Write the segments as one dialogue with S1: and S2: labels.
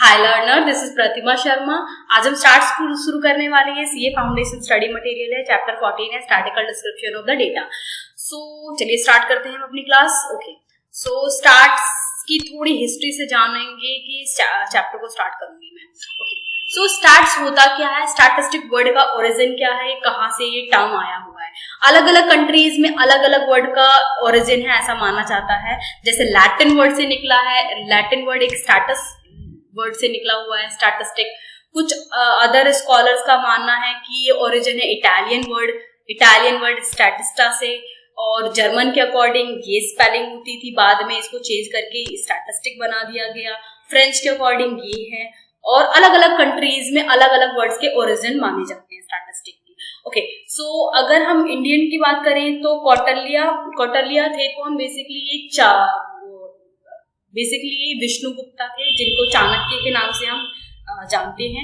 S1: Hi learner, this is Pratima Sharma. आज हम start school शुरू करने वाले हैं। सीए फाउंडेशन स्टडी मटेरियल है, चैप्टर 14 है, statistical description of the data. सो चलिए स्टार्ट करते हैं हम अपनी क्लास। ओके, सो स्टार्ट की थोड़ी हिस्ट्री से जानेंगे कि चैप्टर को स्टार्ट करूंगी मैं। ओके, सो स्टैट्स होता क्या है, स्टैटिस्टिक वर्ड का ओरिजिन क्या है, कहाँ से ये टर्म आया हुआ है। अलग अलग कंट्रीज में अलग अलग वर्ड का ओरिजिन है, ऐसा माना जाता है। जैसे लैटिन वर्ड से निकला है, लैटिन वर्ड एक स्टैटस वर्ड से निकला हुआ है, स्टैटिस्टिक। कुछ अदर स्कॉलर्स का मानना है कि ये ओरिजिन है इटालियन वर्ड स्टैटिस्टा से, और जर्मन के अकॉर्डिंग ये स्पेलिंग होती थी, बाद में इसको चेंज करके स्टैटिस्टिक बना दिया गया। फ्रेंच के अकॉर्डिंग ये है, और अलग अलग कंट्रीज में अलग अलग वर्ड्स के ओरिजिन माने जाते हैं स्टैटिस्टिक की। ओके, सो अगर हम इंडियन की बात करें तो कौटिल्य थे, तो हम बेसिकली विष्णुगुप्ता थे, जिनको चाणक्य के नाम से हम जानते हैं।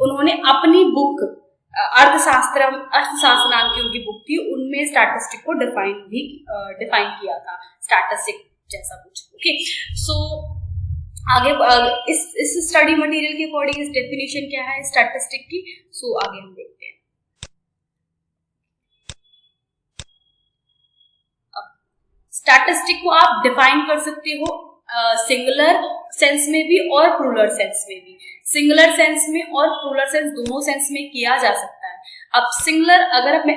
S1: उन्होंने अपनी बुक अर्थशास्त्र नाम की उनकी बुक थी, उनमें स्टैटिस्टिक को डिफाइन किया था, स्टैटिस्टिक जैसा कुछ। ओके, सो आगे इस स्टडी मटेरियल के अकॉर्डिंग इस डेफिनेशन क्या है स्टैटिस्टिक की, सो आगे हम देखते हैं। अब स्टैटिस्टिक को आप डिफाइन कर सकते हो सिंगुलर सेंस में भी और प्लूरल सेंस में भी। सिंगुलर सेंस में और प्लूरल सेंस दोनों सेंस में किया जा सकता है। अब सिंगुलर, अगर मैं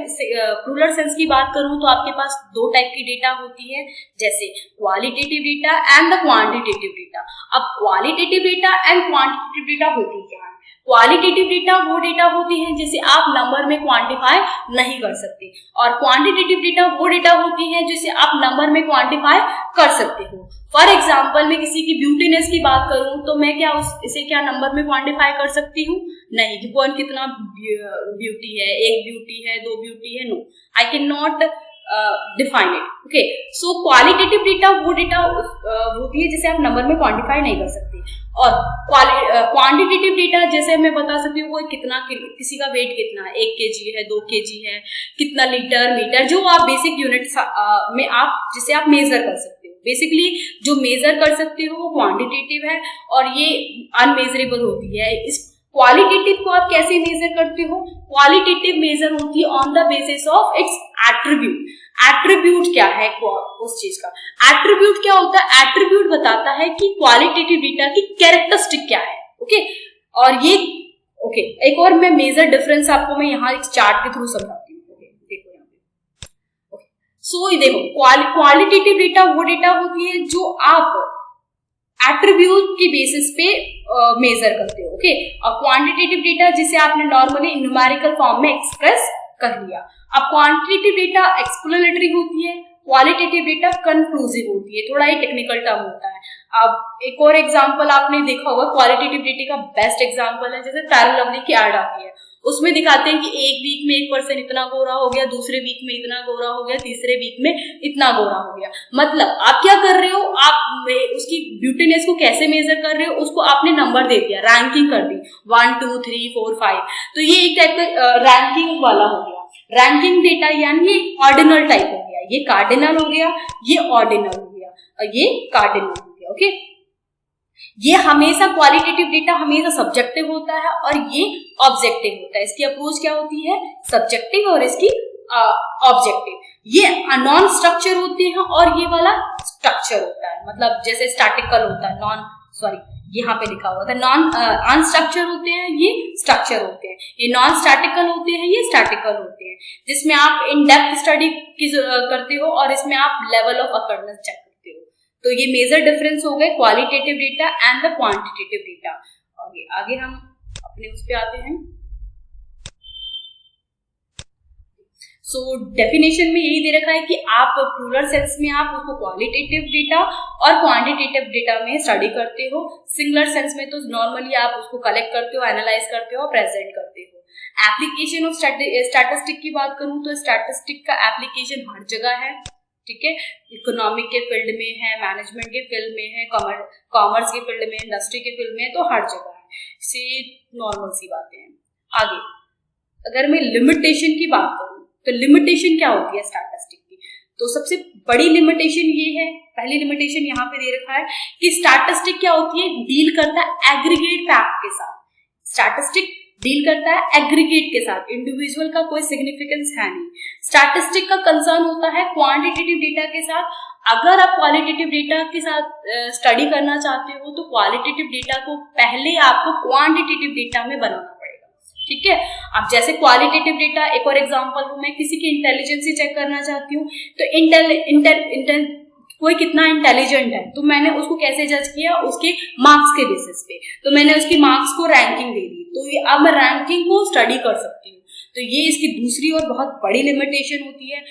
S1: प्लूरल सेंस की बात करूं तो आपके पास दो टाइप की डेटा होती है, जैसे qualitative data and the quantitative data. अब qualitative data and quantitative data होती क्या है? क्वालिटेटिव डेटा वो डेटा होती है जिसे आप नंबर में क्वांटिफाई नहीं कर सकते, और क्वांटिटेटिव डेटा वो डेटा होती है जिसे आप नंबर में क्वांटिफाई कर सकते हो। फॉर एग्जाम्पल, मैं किसी की ब्यूटीनेस की बात करूं तो मैं इसे क्या नंबर में क्वांटिफाई कर सकती हूँ? नहीं, कि कौन कितना ब्यूटी है, एक ब्यूटी है, दो ब्यूटी है, no, I can not define it. Okay, so qualitative data वो डेटा होती है जिसे आप नंबर में क्वांटिफाई नहीं कर सकते, और क्वांटिटेटिव डेटा जैसे मैं बता सकती हूँ वो किसी का वेट कितना है, 1 kg है, 2 kg है, कितना लीटर, मीटर, जो आप बेसिक यूनिट में आप जिसे आप मेजर कर सकते हो। बेसिकली जो मेजर कर सकते हो वो क्वांटिटेटिव है, और ये अनमेजरेबल होती है। इस क्वालिटेटिव को आप कैसे मेजर करते हो? क्वालिटेटिव मेजर होती है on the basis of its attribute. Attribute क्या है उस चीज का? एट्रीब्यूट क्या होता है? एट्रीब्यूट बताता है कि क्वालिटेटिव डेटा की कैरेक्टरिस्टिक क्या है। ओके, और ये एक और मैं मेजर डिफरेंस आपको मैं यहाँ एक चार्ट के थ्रू समझाती हूँ। देखो यहाँ पे। सो ये देखो, क्वालिटेटिव डेटा वो डेटा होती है जो आप एट्रीब्यूट की बेसिस पे मेजर करते हो। ओके, और क्वांटिटेटिव डेटा जिसे आपने नॉर्मली न्यूमेरिकल फॉर्म में एक्सप्रेस कर लिया। अब क्वांटिटेटिव डेटा एक्सप्लेनेटरी होती है, क्वालिटेटिव डेटा कंक्लूसिव होती है। थोड़ा ये टेक्निकल टर्म होता है। अब एक और एग्जांपल आपने देखा होगा, क्वालिटेटिव डेटा का बेस्ट एग्जांपल है जैसे फेयर एंड लवली की ऐड आती है, उसमें दिखाते हैं कि एक वीक में 1% इतना गोरा हो गया, दूसरे वीक में इतना गोरा हो गया, तीसरे वीक में इतना गोरा हो गया। मतलब आप क्या कर रहे हो, आप उसकी ब्यूटीनेस को कैसे मेजर कर रहे हो, उसको आपने नंबर दे दिया, रैंकिंग कर दी 1 2 3 4 5। तो ये एक टाइप का रैंकिंग वाला हो गया, रैंकिंग डेटा, यानी ये ऑर्डिनल टाइप हो गया। ये कार्डिनल हो गया, ये ऑर्डिनल हो गया, और ये कार्डिनल हो गया। ओके, ये हमेशा क्वालिटेटिव डेटा हमेशा सब्जेक्टिव होता है और ये ऑब्जेक्टिव होता है। इसकी अप्रोच क्या होती है? सब्जेक्टिव, और इसकी ऑब्जेक्टिव। ये नॉन स्ट्रक्चर होते हैं और ये वाला स्ट्रक्चर होता है। मतलब जैसे स्टैटिकल होता है, यहाँ पे लिखा हुआ था नॉन अनस्ट्रक्चर होते हैं, ये स्ट्रक्चर होते हैं। ये नॉन स्टैटिकल होते हैं, ये स्टैटिकल होते हैं, जिसमें आप इन डेप्थ स्टडी करते हो और इसमें आप लेवल ऑफ अकर्नेंस चेक करते हो। तो ये मेजर डिफरेंस हो गए qualitative data and the quantitative data. आगे हम अपने उस पे आते हैं। सो डेफिनेशन में यही दे रखा है कि आप प्लूरल सेंस में आप उसको क्वालिटेटिव डेटा और क्वांटिटेटिव डेटा में स्टडी करते हो। सिंगुलर सेंस में तो नॉर्मली आप उसको कलेक्ट करते हो, एनालाइज करते हो, प्रेजेंट करते हो। एप्लीकेशन ऑफ स्टैटिस्टिक की बात करूं तो स्टैटिस्टिक का एप्लीकेशन हर जगह है। ठीक है, इकोनॉमिक के फील्ड में है, मैनेजमेंट के फील्ड में है, कॉमर्स के फील्ड में, इंडस्ट्री के फील्ड में, तो हर जगह है। से नॉर्मल सी बातें हैं। आगे अगर मैं लिमिटेशन की बात करूं तो लिमिटेशन क्या होती है स्टैटिस्टिक की? तो सबसे बड़ी लिमिटेशन ये है, पहली लिमिटेशन यहाँ पे दे रखा है कि स्टैटिस्टिक क्या होती है, डील करता है एग्रीगेट फैक्ट के साथ। स्टैटिस्टिक डील करता है एग्रीगेट के साथ, इंडिविजुअल का कोई सिग्निफिकेंस है नहीं। स्टैटिस्टिक का कंसर्न होता है क्वांटिटेटिव डेटा के साथ। अगर आप क्वालिटेटिव डेटा के साथ स्टडी करना चाहते हो तो क्वालिटेटिव डेटा को पहले आपको क्वांटिटेटिव डेटा में बनाना पड़ेगा, ठीक है। अब जैसे क्वालिटेटिव डेटा, एक और एग्जांपल हूं, मैं किसी की इंटेलिजेंसी चेक करना चाहती हूँ, तो कोई कितना इंटेलिजेंट है तो मैंने उसको कैसे जज किया, उसके मार्क्स के बेसिस पे, तो मैंने उसकी मार्क्स को रैंकिंग दे दी, तो ये अब मैं रैंकिंग को स्टडी कर सकती हूँ। तो ये इसकी दूसरी और बहुत बड़ी लिमिटेशन होती है।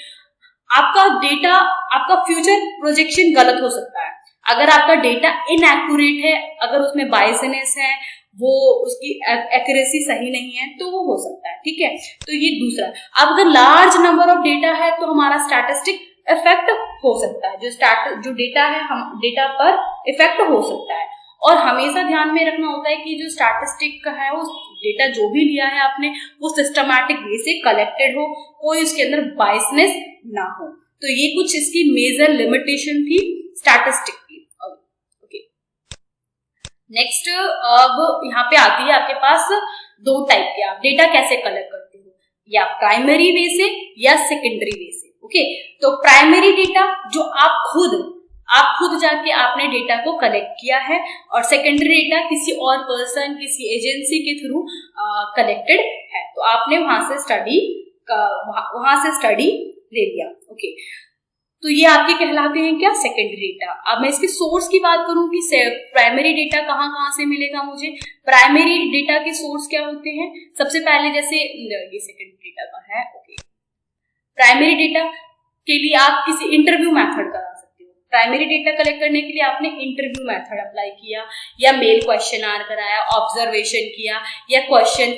S1: आपका डेटा, आपका फ्यूचर प्रोजेक्शन गलत हो सकता है अगर आपका डेटा इनएक्यूरेट है, अगर उसमें बायसनेस है, वो उसकी एक्यूरेसी सही नहीं है, तो वो हो सकता है, ठीक है। तो ये दूसरा। अब अगर लार्ज नंबर ऑफ डेटा है तो हमारा स्टैटिस्टिक इफेक्ट हो सकता है, जो डेटा है हम डेटा पर इफेक्ट हो सकता है। और हमेशा ध्यान में रखना होता है कि जो स्टैटिस्टिक है, वो डेटा जो भी लिया है आपने, वो सिस्टमैटिक वे से कलेक्टेड हो, कोई उसके अंदर बायसनेस ना हो। तो ये कुछ इसकी मेजर लिमिटेशन थी स्टैटिस्टिक की। ओके, नेक्स्ट अब यहाँ पे आती है आपके पास दो टाइप के आप डेटा कैसे कलेक्ट करते हो, या प्राइमरी वे से या सेकेंडरी वे से। ओके, तो प्राइमरी डेटा जो आप खुद जाके आपने डेटा को कलेक्ट किया है, और सेकेंडरी डेटा किसी और पर्सन, किसी एजेंसी के थ्रू कलेक्टेड है, तो आपने वहां से स्टडी ले लिया। ओके, तो ये आपके कहलाते हैं क्या, सेकेंडरी डेटा। अब मैं इसके सोर्स की बात करूं कि प्राइमरी डेटा कहाँ से मिलेगा मुझे। प्राइमरी डेटा के सोर्स क्या होते हैं, सबसे पहले जैसे ये सेकेंडरी डेटा का है। ओके, प्राइमरी डेटा के लिए आप किसी इंटरव्यू मेथड करा सकते हो। प्राइमरी डेटा कलेक्ट करने के लिए आपने इंटरव्यू मेथड अप्लाई किया, या मेल क्वेश्चनर कराया, ऑब्जर्वेशन किया, या क्वेश्चन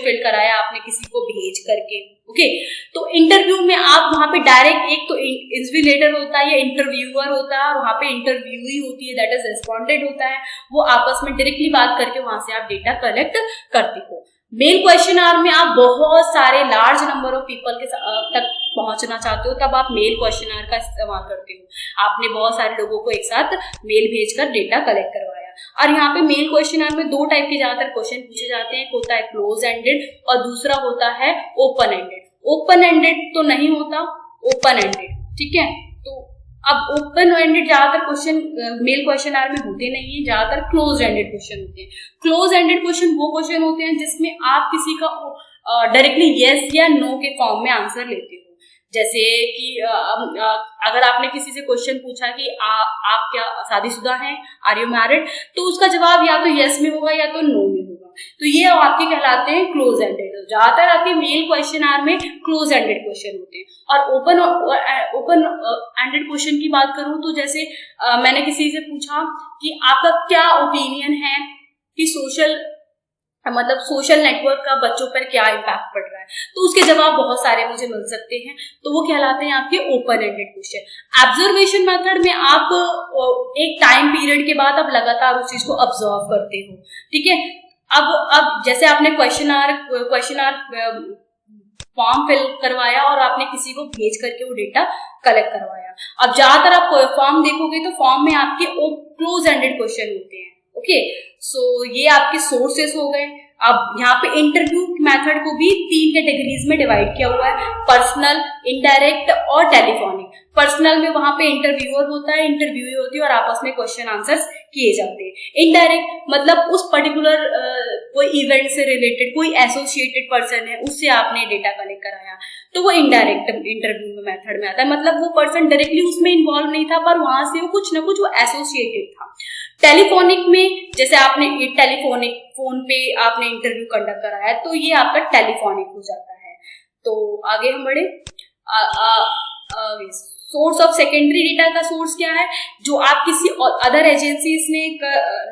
S1: फिल कराया आपने किसी को भेज करके। ओके, तो इंटरव्यू में आप वहां पे डायरेक्ट, एक तो इन्विजिलेटर होता है या इंटरव्यूअर होता है, और वहां पे इंटरव्यूई होती है, दैट इज रेस्पोंडेंट होता है, वो आपस में डायरेक्टली बात करके वहां से आप डेटा कलेक्ट करते हो। मेल क्वेश्चनर में आप बहुत सारे लार्ज नंबर ऑफ पीपल के तक पहुंचना चाहते हो, तब आप मेल क्वेश्चनर का इस्तेमाल करते हो। आपने बहुत सारे लोगों को एक साथ मेल भेजकर डेटा कलेक्ट करवाया। और यहाँ पे मेल क्वेश्चनर में दो टाइप के ज्यादातर क्वेश्चन पूछे जाते हैं, एक होता है क्लोज एंडेड और दूसरा होता है ओपन एंडेड। ओपन एंडेड तो नहीं होता, ओपन एंडेड, ठीक है। तो अब ओपन एंडेड ज्यादातर क्वेश्चन मेल क्वेश्चनर में होते नहीं है, ज्यादातर क्लोज एंडेड क्वेश्चन होते हैं। क्लोज एंडेड क्वेश्चन वो क्वेश्चन होते हैं जिसमें आप किसी का डायरेक्टली यस या नो के फॉर्म में आंसर लेते हो। जैसे कि अगर आपने किसी से क्वेश्चन पूछा कि आप क्या शादीशुदा हैं, आर यू मैरिड, तो उसका जवाब या तो यस में होगा या तो नो में होगा, तो ये आपके कहलाते हैं क्लोज एंडेड। ज्यादातर आपके मेल क्वेश्चनर में क्लोज एंडेड क्वेश्चन होते हैं। और ओपन एंडेड क्वेश्चन की बात करूं तो जैसे मैंने किसी से पूछा कि आपका क्या ओपिनियन है कि सोशल नेटवर्क का बच्चों पर क्या इम्पैक्ट पड़ रहा है, तो उसके जवाब बहुत सारे मुझे मिल सकते हैं, तो वो कहलाते हैं आपके open ended question. Observation method में आप एक टाइम पीरियड के बाद आप लगातार उस चीज को ऑब्जर्व करते हो, ठीक है। अब जैसे आपने क्वेश्चनर फॉर्म फिल करवाया और आपने किसी को भेज करके वो डेटा कलेक्ट करवाया। अब ज्यादातर आप फॉर्म देखोगे तो फॉर्म में आपके क्लोज एंडेड क्वेश्चन होते हैं। ओके, सो ये आपके सोर्सेस हो गए। अब यहाँ पे इंटरव्यू मेथड को भी 3 कैटेगरीज में डिवाइड किया हुआ है, पर्सनल, इनडायरेक्ट और टेलीफोनिक। पर्सनल में वहां पे इंटरव्यूअर होता है, इंटरव्यूई होती है और आपस में क्वेश्चन आंसर्स किए जाते हैं। इनडायरेक्ट मतलब उस पर्टिकुलर कोई इवेंट से रिलेटेड कोई एसोसिएटेड पर्सन है, उससे आपने डेटा कलेक्ट कराया, तो वो इनडायरेक्ट इंटरव्यू मेथड में आता है। मतलब वो पर्सन डायरेक्टली उसमें इन्वॉल्व नहीं था, पर वहां से वो कुछ ना कुछ वो एसोसिएटेड था। टेलीफोनिक में जैसे आपने टेलीफोनिक फोन पे आपने इंटरव्यू कंडक्ट कराया, तो ये आपका टेलीफोनिक हो जाता है। तो आगे हम बढ़े। सोर्स ऑफ सेकेंडरी डेटा का सोर्स क्या है, जो आप किसी अदर एजेंसीज ने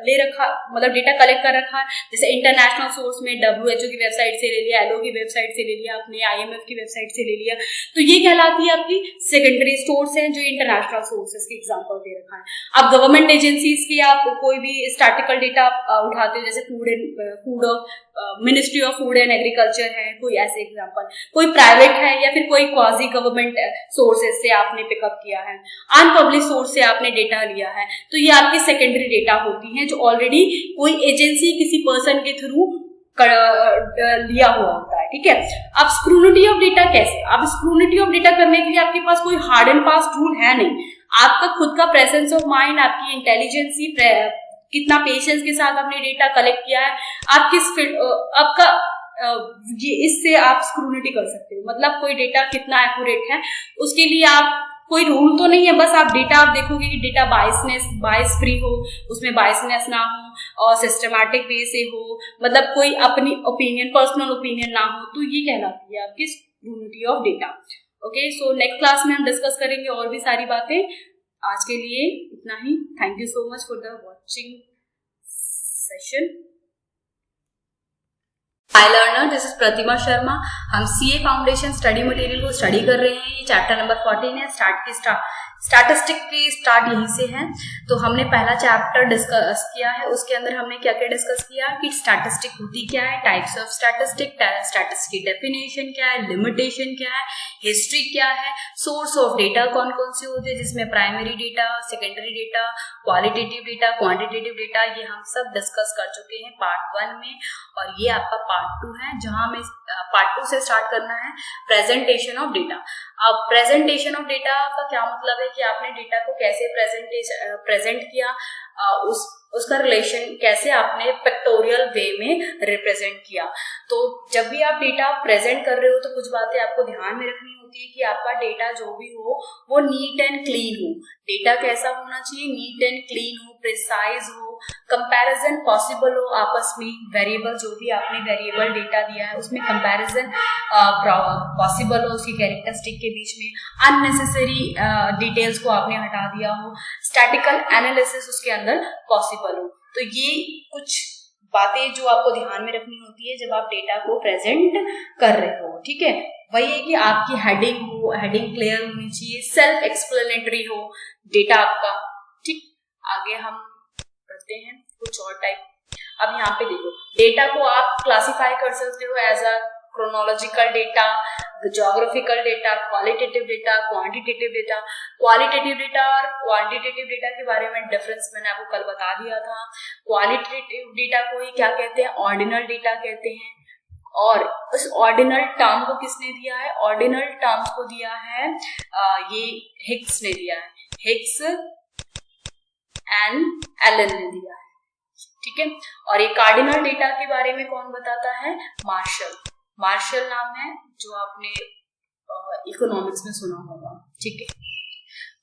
S1: ले रखा, मतलब डेटा कलेक्ट कर रखा है। जैसे इंटरनेशनल सोर्स में WHO की वेबसाइट से ले लिया, ILO की वेबसाइट से ले लिया, आपने IMF की वेबसाइट से ले लिया, तो ये कहलाती है आपकी सेकेंडरी सोर्स है, जो इंटरनेशनल सोर्सेज की एग्जाम्पल दे रखा है। अब गवर्नमेंट एजेंसीज की आप कोई भी स्टैटिस्टिकल डेटा उठाते हो, जैसे food ministry of food and agriculture है, कोई ऐसे एग्जांपल, कोई प्राइवेट है या फिर कोई क्वाजी गवर्नमेंट सोर्सेज से आपने पिकअप किया है, अनपब्लिश सोर्स से आपने डेटा लिया है, तो ये आपकी सेकेंडरी डेटा होती हैं जो ऑलरेडी कोई एजेंसी किसी पर्सन के थ्रू लिया हुआ होता है। ठीक है, अब स्क्रूनिटी ऑफ डेटा कैसे? अब स्क्रूनिटी ऑफ डेटा करने के लिए आपके पास कोई हार्ड एंड फास्ट रूल है नहीं, आपका खुद का प्रेजेंस ऑफ माइंड, आपकी इंटेलिजेंसी, कितना पेशेंस के साथ आपने डेटा कलेक्ट किया है, आप किस आपका ये इससे आप स्क्रूनिटी कर सकते हो। मतलब कोई डेटा कितना एक्यूरेट है उसके लिए आप, कोई रूल तो नहीं है, बस आप डेटा आप देखोगे कि डेटा बायस फ्री हो, उसमें बायसनेस ना हो और सिस्टमैटिक वे से हो, मतलब कोई अपनी ओपिनियन, पर्सनल ओपिनियन ना हो, तो ये कहलाती है आपकी scrutiny of data. Okay, so next class में हम डिस्कस करेंगे और भी सारी बातें। आज के लिए इतना ही। Thank you so much for the watching session. Hi learner, this is Pratima Sharma. हम सीए फाउंडेशन स्टडी मटेरियल को स्टडी कर रहे हैं। ये चैप्टर नंबर 14 है। स्टैटिस्टिक की स्टार्ट यहीं से है। तो हमने पहला चैप्टर डिस्कस किया है, उसके अंदर हमने क्या क्या डिस्कस किया कि स्टैटिस्टिक होती क्या है, टाइप्स ऑफ स्टैटिस्टिक, स्टैटिस्टिक की डेफिनेशन क्या है, लिमिटेशन क्या है, हिस्ट्री क्या है, सोर्स ऑफ डेटा कौन कौन से होते हैं जिसमें primary data, secondary data, qualitative data, quantitative data, ये हम सब डिस्कस कर चुके हैं पार्ट 1 में। और ये आपका पार्ट 2 है जहां हमें पार्ट 2 से स्टार्ट करना है प्रेजेंटेशन ऑफ डेटा। अब प्रेजेंटेशन ऑफ डेटा का क्या मतलब है कि आपने डेटा को कैसे प्रेजेंट किया, उसका रिलेशन कैसे आपने पिक्टोरियल वे में रिप्रेजेंट किया। तो जब भी आप डेटा प्रेजेंट कर रहे हो तो कुछ बातें आपको ध्यान में रखनी होती है कि आपका डेटा जो भी हो वो नीट एंड क्लीन हो। डेटा कैसा होना चाहिए? नीट एंड क्लीन हो, प्रिसाइज हो, कंपैरिजन पॉसिबल हो आपस में, वेरिएबल जो भी आपने वेरिएबल डेटा दिया है उसमें कंपैरिजन पॉसिबल हो उसकी कैरेक्टरिस्टिक के बीच में, अननेसेसरी डिटेल्स को आपने हटा दिया हो, स्टैटिकल एनालिसिस उसके अंदर पॉसिबल हो। तो ये कुछ बातें जो आपको ध्यान में रखनी होती है जब आप डेटा को प्रेजेंट कर रहे हो। ठीक है, वही है कि आपकी हेडिंग हो, हेडिंग क्लियर होनी चाहिए, सेल्फ एक्सप्लेनेटरी हो डेटा आपका। ठीक, आगे हम बढ़ते हैं कुछ और टाइप। अब यहाँ पे देखो, डेटा को आप क्लासिफाई कर सकते हो as a chronological data, geographical data, qualitative data, quantitative data. Qualitative data और क्वांटिटेटिव डेटा के बारे में डिफरेंस मैंने आपको कल बता दिया था। क्वालिटेटिव डेटा को ही क्या कहते हैं? ऑर्डिनल डेटा कहते हैं। और उस ऑर्डिनल टर्म को किसने दिया है? ऑर्डिनल टर्म्स को दिया है ये हिग्स ने दिया है, हिग्स एंड एलन ने दिया है। ठीक है, और ये कार्डिनल डेटा के बारे में कौन बताता है? मार्शल नाम है जो आपने इकोनॉमिक्स में सुना होगा। ठीक है,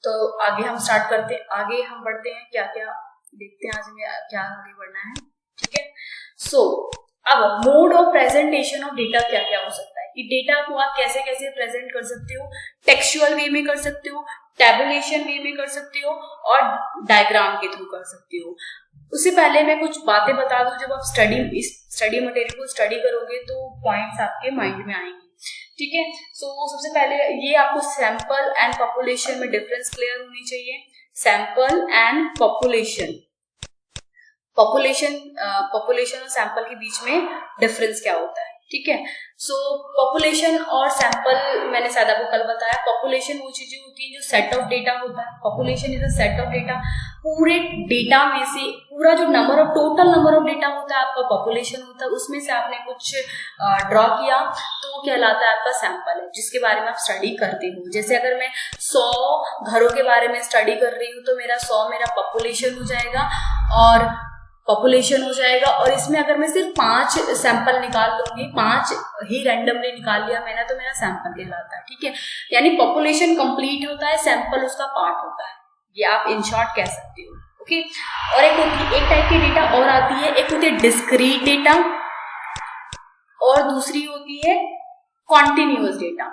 S1: तो आगे हम स्टार्ट करते हैं, आगे हम बढ़ते हैं, क्या क्या देखते हैं आज हमें क्या आगे बढ़ना है। ठीक है, सो अब mode of presentation of data क्या क्या हो सकता है कि डेटा को आप कैसे कैसे प्रेजेंट कर सकते हो। टेक्सचुअल वे में कर सकते हो, टैबुलेशन वे में कर सकते हो और डायग्राम के थ्रू कर सकते हो। उससे पहले मैं कुछ बातें बता दूं, जब आप स्टडी मटेरियल को स्टडी करोगे तो पॉइंट्स आपके माइंड में आएंगे। ठीक है, सो सबसे पहले ये आपको सैंपल एंड पॉपुलेशन में डिफरेंस क्लियर होनी चाहिए। सैंपल एंड पॉपुलेशन और सैंपल के बीच में डिफरेंस क्या होता है। ठीक है, सो पॉपुलेशन और सैंपल मैंने शायद आपको कल बताया। पॉपुलेशन वो चीजें होती है जो सेट ऑफ डेटा होता है। Population is a set of data, पूरे डेटा में से पूरा जो टोटल नंबर ऑफ डेटा होता है आपका पॉपुलेशन होता है, उसमें से आपने कुछ ड्रॉ किया तो वो कहलाता है आपका सैंपल है जिसके बारे में आप स्टडी करते हो। जैसे अगर मैं 100 घरों के बारे में स्टडी कर रही हूँ तो मेरा 100 मेरा पॉपुलेशन हो जाएगा और इसमें अगर मैं सिर्फ 5 सैंपल निकाल लूंगी, 5 ही रैंडमली निकाल लिया मैंने, तो मेरा सैंपल कहलाता है। ठीक है, यानी पॉपुलेशन कंप्लीट होता है, सैंपल उसका पार्ट होता है, ये आप इन शॉर्ट कह सकते हो। ओके, और एक टाइप की डेटा और आती है, एक होती है डिस्क्रीट डेटा और दूसरी होती है कॉन्टिन्यूअस डेटा।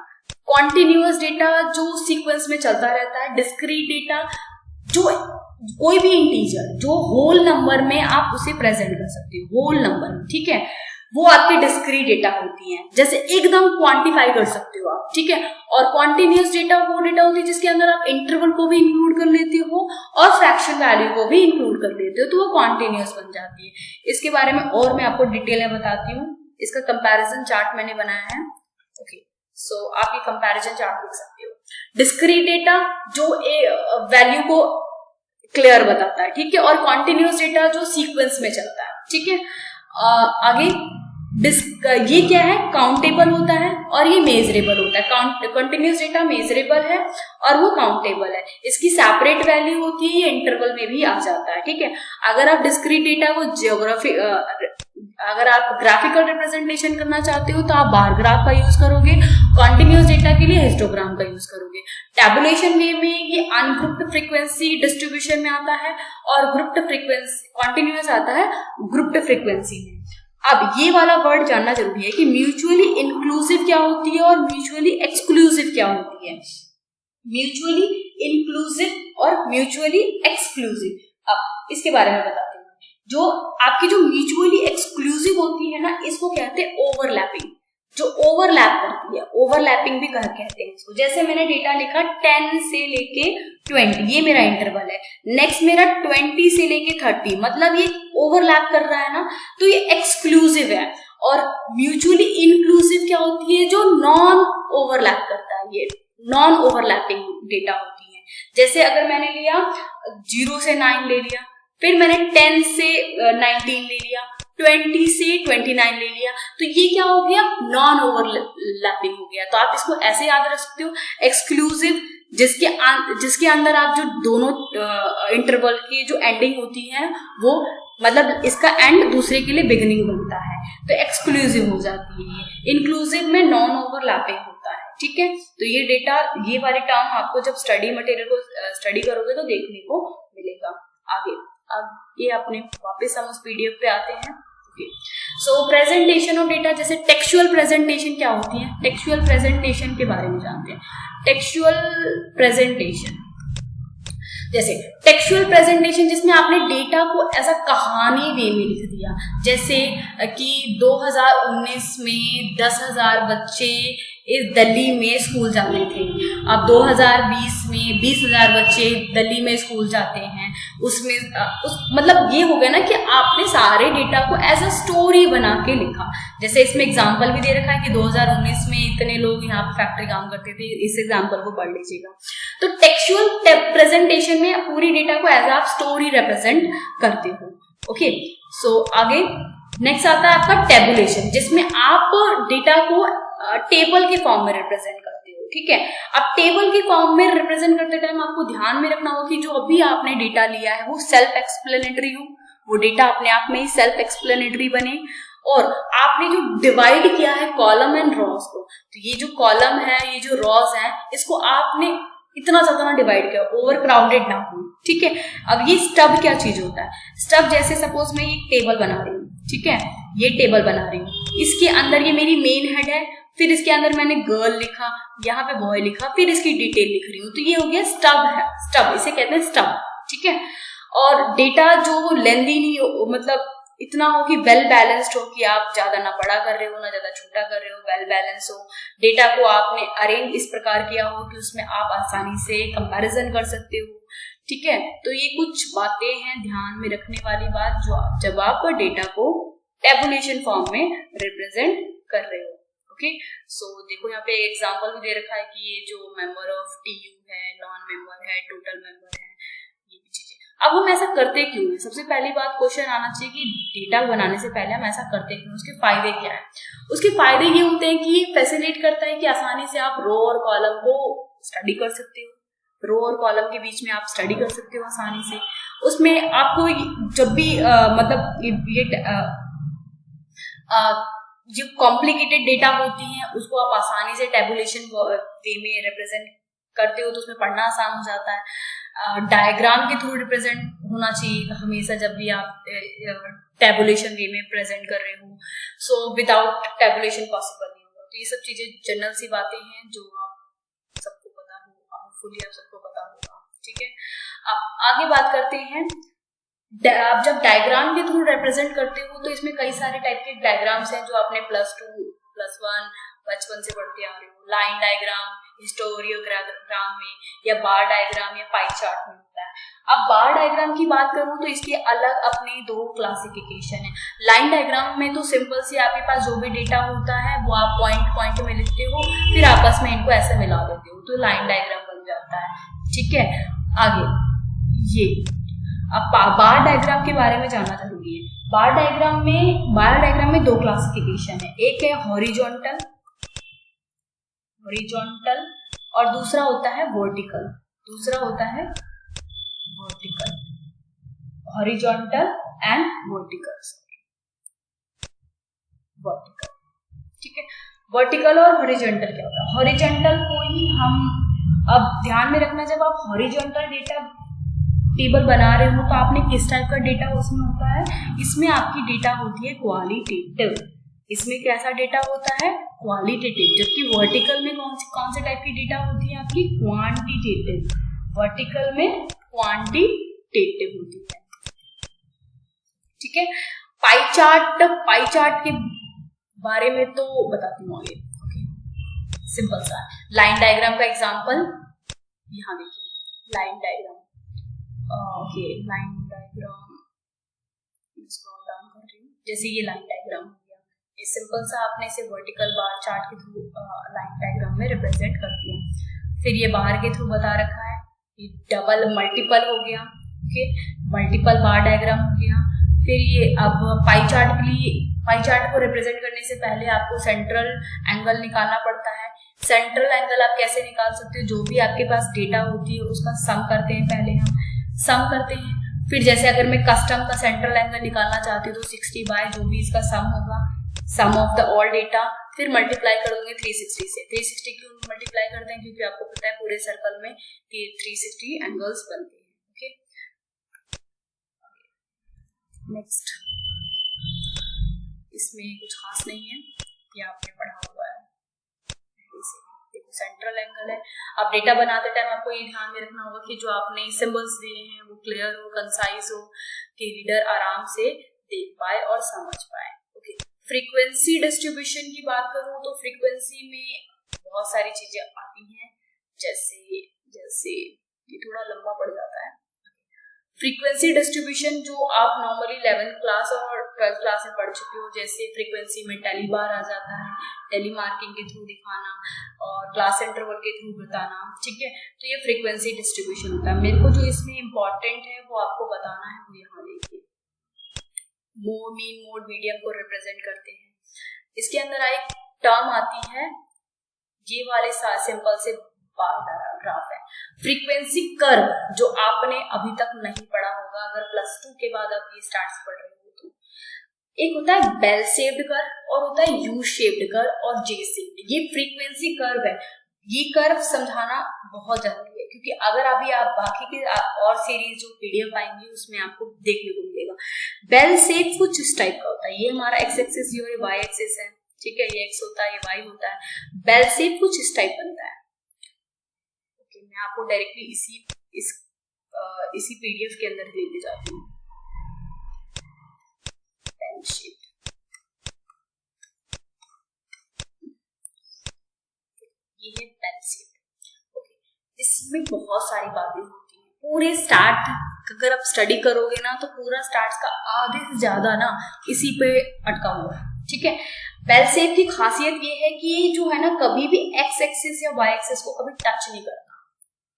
S1: कॉन्टिन्यूअस डेटा जो सीक्वेंस में चलता रहता है। डिस्क्रीट डेटा जो कोई भी इंटीजर जो होल नंबर में आप उसे प्रेजेंट कर सकते हो, होल नंबर। ठीक है, वो आपके डिस्क्रीट डेटा होती हैं, जैसे एकदम क्वांटिफाई कर सकते हो आप, ठीक है। और कॉन्टिन्यूस डेटा वो डेटा होती है जिसके अंदर आप इंटरवल को भी इंक्लूड कर लेते हो और फ्रैक्शन वैल्यू को भी इंक्लूड कर लेते हो, तो वो कॉन्टिन्यूस बन जाती है। इसके बारे में और मैं आपको डिटेल में बताती हूँ। इसका कंपैरिजन चार्ट मैंने बनाया है, ओके। सो आप ये कंपैरिजन चार्ट देख सकते हो। डिस्क्रीट डेटा जो वैल्यू को क्लियर बताता है, ठीक है, और कॉन्टिन्यूस डेटा जो सीक्वेंस में चलता है, ठीक है। आगे ये क्या है, काउंटेबल होता है और ये मेजरेबल होता है। कंटिन्यूस डेटा मेजरेबल है और वो काउंटेबल है। इसकी सेपरेट वैल्यू होती है, ये इंटरवल में भी आ जाता है, ठीक है। अगर आप डिस्क्रीट डेटा को अगर आप ग्राफिकल रिप्रेजेंटेशन करना चाहते हो तो आप बार ग्राफ का यूज करोगे, कॉन्टिन्यूस डेटा के लिए हिस्टोग्राम का यूज करोगे। टैबुलेशन वे में ये अनग्रुप्ड फ्रीक्वेंसी डिस्ट्रीब्यूशन में आता है और ग्रुप्ड फ्रीक्वेंसी कॉन्टिन्यूस आता है ग्रुप्ड फ्रीक्वेंसी में। अब ये वाला वर्ड जानना जरूरी है कि म्यूचुअली इंक्लूसिव क्या होती है और म्यूचुअली एक्सक्लूसिव क्या होती है। म्यूचुअली इंक्लूसिव और म्यूचुअली एक्सक्लूसिव, अब इसके बारे में बताते हैं। जो आपकी जो म्यूचुअली एक्सक्लूसिव होती है ना, इसको कहते हैं ओवरलैपिंग, जो ओवरलैप करती है, ओवरलैपिंग भी कहते हैं इसको। जैसे मैंने डेटा लिखा 10 से लेके 20, ये मेरा इंटरवल है। नेक्स्ट मेरा 20 से लेके 30, मतलब ये ओवरलैप कर रहा है ना, तो ये एक्सक्लूसिव है। और म्यूचुअली इंक्लूसिव क्या होती है, जो नॉन ओवरलैप करता है, ये नॉन ओवरलैपिंग डेटा होती है। जैसे अगर मैंने लिया 0 से 9 ले लिया, फिर मैंने 10 से 19 ले लिया, 20 से 29 ले लिया, तो ये क्या हो गया, नॉन ओवरलैपिंग हो गया। तो आप इसको ऐसे याद रख सकते हो, एक्सक्लूसिव जिसके अंदर आप जो दोनों इंटरवल की जो एंडिंग होती है वो, मतलब इसका एंड दूसरे के लिए बिगिनिंग बनता है, तो एक्सक्लूसिव हो जाती है ये। इंक्लूसिव में नॉन ओवरलैपिंग होता है, ठीक है। तो ये डेटा, ये वाले टर्म आपको जब स्टडी मटेरियल को स्टडी करोगे तो देखने को मिलेगा। आगे अब ये अपने वापस हम उस पीडीएफ पे आते हैं, okay. So presentation of data, जैसे टेक्सचुअल प्रेजेंटेशन क्या होती है, टेक्सचुअल प्रेजेंटेशन के बारे में जानते हैं। टेक्सचुअल प्रेजेंटेशन, जैसे टेक्सचुअल प्रेजेंटेशन जिसमें आपने डेटा को ऐसा कहानी वे में लिख दिया, जैसे कि 2019 में 10,000 बच्चे इस दिल्ली में स्कूल जाते थे, अब 2020 में 20,000 बच्चे दिल्ली में स्कूल जाते हैं। उसमें मतलब ये हो गया ना कि आपने सारे डेटा को एज अ स्टोरी बना के लिखा। जैसे इसमें एग्जाम्पल भी दे रखा है कि 2019 में इतने लोग यहाँ पे फैक्ट्री काम करते थे, इस एग्जाम्पल को पढ़ लीजिएगा। तो टेक्सचुअल प्रेजेंटेशन में पूरी डेटा को एज आप स्टोरी रिप्रेजेंट करते हो, ओके। सो आगे नेक्स्ट आता है आपका टेबुलेशन, जिसमें आप डेटा को टेबल के फॉर्म में रिप्रेजेंट करते हो, ठीक है। अब टेबल के फॉर्म में रिप्रेजेंट करते टाइम आपको ध्यान में रखना होगा कि जो अभी आपने डेटा लिया है वो सेल्फ एक्सप्लेनेटरी हो, वो डेटा अपने आप में ही सेल्फ एक्सप्लेनेटरी बने। और आपने जो डिवाइड किया है कॉलम एंड रॉज को, तो ये जो कॉलम है, ये जो रॉज है, इसको आपने इतना ज्यादा ना डिवाइड किया, ओवर क्राउडेड ना हो, ठीक है। अब ये स्टब क्या चीज होता है, स्टब जैसे सपोज मैं ये टेबल बना रही हूँ, ठीक है, ये टेबल बना रही हूँ, इसके अंदर ये मेरी मेन हेड है, फिर इसके अंदर मैंने गर्ल लिखा, यहाँ पे बॉय लिखा, फिर इसकी डिटेल लिख रही हूँ, तो ये हो गया स्टब है, स्टब इसे कहते हैं स्टब, ठीक है। और डेटा जो वो लेंदी नहीं हो, मतलब इतना हो कि वेल बैलेंस्ड हो, कि आप ज्यादा ना बड़ा कर रहे हो ना ज्यादा छोटा कर रहे हो, वेल बैलेंस हो। डेटा को आपने अरेंज इस प्रकार किया हो कि उसमें आप आसानी से कंपैरिजन कर सकते हो, ठीक है। तो ये कुछ बातें हैं ध्यान में रखने वाली बात, जो जब आप डेटा को टेबुलेशन फॉर्म में रिप्रेजेंट कर रहे हो, ओके। सो देखो यहाँ पे एग्जांपल भी दे रखा है कि ये जो मेंबर ऑफ टीयू है, नॉन मेंबर है, टोटल मेंबर है, ये भी चीजें। अब हम ऐसा करते क्यों है, सबसे पहली बात क्वेश्चन आना चाहिए कि डेटा बनाने से पहले हम ऐसा करते क्यों, उसके फायदे क्या है। उसके फायदे ये होते हैं कि फैसिलिटेट करता है कि आसानी से आप रो और कॉलम को स्टडी कर सकते हो, रो और कॉलम के बीच में आप स्टडी कर सकते हो आसानी से। उसमें आपको जब भी मतलब ये जो कॉम्प्लिकेटेड डेटा होती हैं उसको आप आसानी से टेबुलेशन वे में रिप्रेजेंट करते हो, तो उसमें पढ़ना आसान हो जाता है। डायग्राम के थ्रू रिप्रेजेंट होना चाहिए हमेशा जब भी आप टेबुलेशन वे में प्रेजेंट कर रहे हो। सो विदाउट टेबुलेशन पॉसिबल नहीं होगा। तो ये सब चीजें जनरल सी बातें हैं जो आप सबको पता हो, होपफुली आप सबको पता होगा, ठीक है। अब आगे बात करते हैं आप जब डायग्राम के थ्रू रिप्रेजेंट करते हो तो इसमें कई सारे टाइप के डायग्राम्स हैं जो आपने +2 +1 बचपन से पढ़ते आ रहे हो। लाइन डायग्राम हिस्टोरियोग्राम में, या बार डायग्राम या पाई चार्ट में होता है। अब बार डायग्राम की बात करूं तो इसके अलग अपनी 2 क्लासिफिकेशन है। लाइन डायग्राम में तो सिंपल सी आपके पास जो भी डेटा होता है वो आप पॉइंट पॉइंट में लिखते हो, फिर आपस में इनको ऐसे मिला देते हो, तो लाइन डायग्राम बन जाता है। ठीक है, आगे ये अब बार डायग्राम के बारे में जानना जरूरी है। बार डायग्राम में 2 क्लासिफिकेशन है, एक है हॉरिजॉन्टल और दूसरा होता है वर्टिकल। Horizontal and vertical. ठीक है, वर्टिकल और हॉरिजॉन्टल क्या होता है? हॉरिजॉन्टल को ही हम अब ध्यान में रखना, जब आप हॉरिजॉन्टल डेटा टेबल बना रहे हो तो आपने किस टाइप का डेटा उसमें होता है? इसमें आपकी डेटा होती है क्वालिटेटिव। इसमें कैसा डेटा होता है? क्वालिटेटिव। जबकि वर्टिकल में कौन से टाइप की डेटा होती है आपकी? क्वांटिटेटिव। वर्टिकल में क्वांटिटेटिव होती है। ठीक है, पाई चार्ट के बारे में तो बताती हूँ आगे। ओके, सिंपल सा लाइन डायग्राम का एग्जांपल यहाँ देखिए। लाइन डायग्राम स्क्रॉल डाउन कर रही हूँ। जैसे ये लाइन डायग्राम हो गया, ये सिंपल सा आपने इसे वर्टिकल बार चार्ट के थ्रू लाइन डायग्राम में रिप्रेजेंट कर दिया। फिर ये बार के थ्रू बता रखा है, ये डबल मल्टीपल हो गया। ओके, मल्टीपल बार डायग्राम हो गया। फिर ये अब पाई चार्ट को रिप्रेजेंट करने से पहले आपको सेंट्रल एंगल निकालना पड़ता है। सेंट्रल एंगल आप कैसे निकाल सकते हो? जो भी आपके पास डेटा होती है उसका सम करते हैं, पहले हम सम करते हैं। फिर जैसे अगर मैं कस्टम का सेंट्रल एंगल निकालना चाहती हूँ तो 60 बाय जो भी इसका सम होगा, सम ऑफ द ऑल डेटा, फिर मल्टीप्लाई कर दूंगे 360 से। 360 क्यों मल्टीप्लाई करते हैं? क्योंकि आपको पता है पूरे सर्कल में 360 एंगल्स बनते हैं। ओके, नेक्स्ट, इसमें कुछ खास नहीं है, ये आपने पढ़ा हुआ है। देखो सेंट्रल एंगल है। अब डेटा बनाते टाइम आपको ये ध्यान में रखना होगा कि जो आपने सिंबल्स दिए हैं वो क्लियर हो, कंसाइज हो, कि रीडर आराम से देख पाए और समझ पाए। ओके, फ्रीक्वेंसी डिस्ट्रीब्यूशन की बात करूं तो फ्रीक्वेंसी में बहुत सारी चीजें आती हैं, जैसे ये थोड़ा लंबा पड़ जाता है। फ्रीक्वेंसी डिस्ट्रीब्यूशन जो आप नॉर्मली 11th क्लास और 12th क्लास में पढ़ चुके हो, जैसे फ्रीक्वेंसी में टेली बार आ जाता है, टेली मार्किंग के थ्रू दिखाना और क्लास इंटरवल के थ्रू बताना। ठीक है, तो ये फ्रीक्वेंसी डिस्ट्रीब्यूशन होता है। मेरे को जो इसमें इम्पोर्टेंट है वो आपको बताना है, वो यहाँ देखिए। मोड, मीन, मोड, मीडियम को रिप्रेजेंट करते हैं। इसके अंदर एक टर्म आती है, ये वाले सिंपल से बार ग्राफ है। फ्रीक्वेंसी कर्व जो आपने अभी तक नहीं पढ़ा होगा, अगर +2 के बाद आप ये स्टार्ट से पढ़ रहे हो तो, एक होता है बेल शेप्ड कर्व और होता है यू शेप्ड कर्व और जे शेप्ड। ये फ्रीक्वेंसी कर्व है। ये कर्व समझाना बहुत जरूरी है, क्योंकि अगर अभी आप बाकी के और सीरीज जो PDF आएंगी उसमें आपको देखने को मिलेगा। बेल शेप कुछ इस टाइप का होता है। ये हमारा एक्स एक्सिस, ये वाई एक्सिस है। ठीक है, ये एक्स होता है, ये वाई होता है। बेल शेप कुछ इस टाइप बनता है। ओके, मैं आपको डायरेक्टली इसी PDF के अंदर लेके जाती हूँ। बेल शेप, ये है बेल शेप। ओके, इसमें बहुत सारी बातें होती हैं। पूरे स्टार्ट अगर आप स्टडी करोगे ना तो पूरा स्टार्ट का आधे से ज्यादा ना इसी पे अटका हुआ है। ठीक है, बेल शेप की खासियत ये है कि जो है ना कभी भी एक्स एक्सिस या वाई एक्सिस को कभी टच नहीं करता।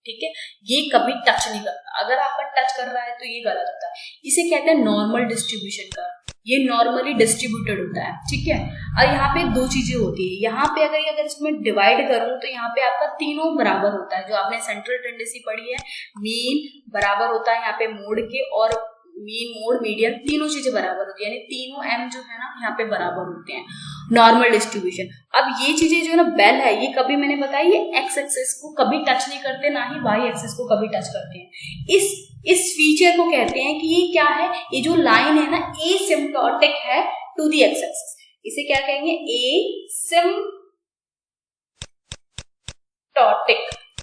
S1: ठीक है, ये कभी टच नहीं करता। अगर आपका टच कर रहा है तो ये गलत होता है। इसे कहते हैं नॉर्मल डिस्ट्रीब्यूशन का। ये नॉर्मली डिस्ट्रीब्यूटेड होता है। ठीक है, और यहाँ पे 2 चीजें होती है। यहाँ पे अगर इसमें डिवाइड करूं तो यहाँ पे आपका तीनों बराबर होता है। जो आपने सेंट्रल टेंडेंसी पढ़ी है, मीन बराबर होता है यहाँ पे मोड के, और मीन, मोड, मीडियन तीनों चीजें बराबर होती है, यानी तीनों M जो है ना यहाँ पे बराबर होते हैं। Normal distribution. अब ये चीजें जो है ना बेल है, ये कभी मैंने बताई ये एक्स एक्सिस को कभी टच नहीं करते, ना ही वाई एक्सिस को कभी टच करते हैं। इस फीचर को कहते हैं कि ये क्या है, ये जो लाइन है ना एसिम्प्टोटिक है टू द एक्स एक्सिस। इसे क्या कहेंगे? Asymptotic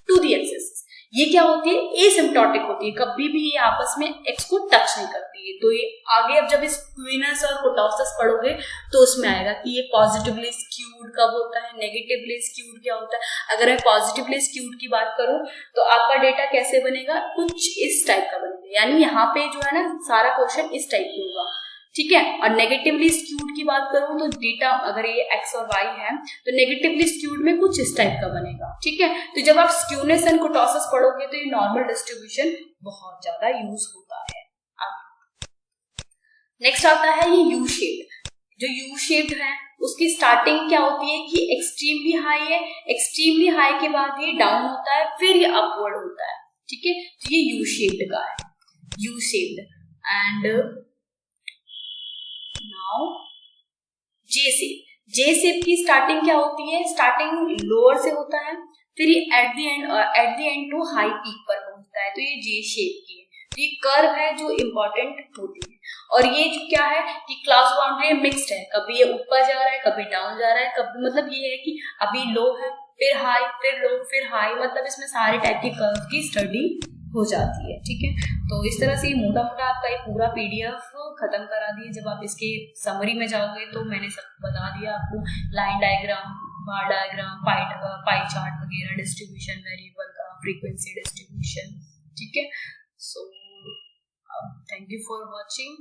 S1: to the X axis. ये क्या होती है, एसिम्प्टोटिक होती है, कभी भी ये आपस में एक्स को टच नहीं करती है। तो ये आगे अब जब इस क्वीनस और कुर्टोसिस पढ़ोगे तो उसमें आएगा कि ये पॉजिटिवली स्क्यूड कब होता है, नेगेटिवली स्क्यूड क्या होता है। अगर मैं पॉजिटिवली स्क्यूड की बात करूं तो आपका डेटा कैसे बनेगा, कुछ इस टाइप का बनेगा, यानी यहाँ पे जो है ना सारा क्वेश्चन इस टाइप में होगा, ठीक है। और नेगेटिवली स्क्यूड की बात करूं तो डेटा अगर ये एक्स और वाई है तो नेगेटिवली स्क्यूड में कुछ इस टाइप का बनेगा, ठीक है। तो जब आप स्क्यूनेस एंड कुर्टोसिस पढ़ोगे तो ये नॉर्मल डिस्ट्रीब्यूशन बहुत ज्यादा यूज होता है। नेक्स्ट आता है ये यू शेप। जो यू शेप है उसकी स्टार्टिंग क्या होती है कि एक्सट्रीमली हाई है, एक्सट्रीमली हाई के बाद ये डाउन होता है, फिर ये अपवर्ड होता है, ठीक है। तो ये यू शेप्ड का है, U shaped. And now J shape. J shape की स्टार्टिंग क्या होती है, स्टार्टिंग लोअर से होता है, फिर ये at the end to high peak पर पहुंचता है, तो ये जे शेप की है। तो ये कर्व है जो इंपॉर्टेंट होती है। और ये जो क्या है कि क्लाउड बाउंड्री मिक्स्ड है, कभी ये ऊपर जा रहा है, कभी डाउन जा रहा है, कभी मतलब ये है कि अभी लो है, फिर हाई, फिर लो, फिर हाई, मतलब इसमें सारे टाइप के कर्व की स्टडी हो जाती है, ठीक है। तो इस तरह से मोटा मोटा आपका ये पूरा पीडीएफ खत्म करा दिए। जब आप इसके समरी में जाओगे तो मैंने सब बता दिया आपको, लाइन डायग्राम, बार डायग्राम, पाई चार्ट वगैरह, डिस्ट्रीब्यूशन वेरिएबल का, फ्रीक्वेंसी डिस्ट्रीब्यूशन, ठीक है। So thank you for watching.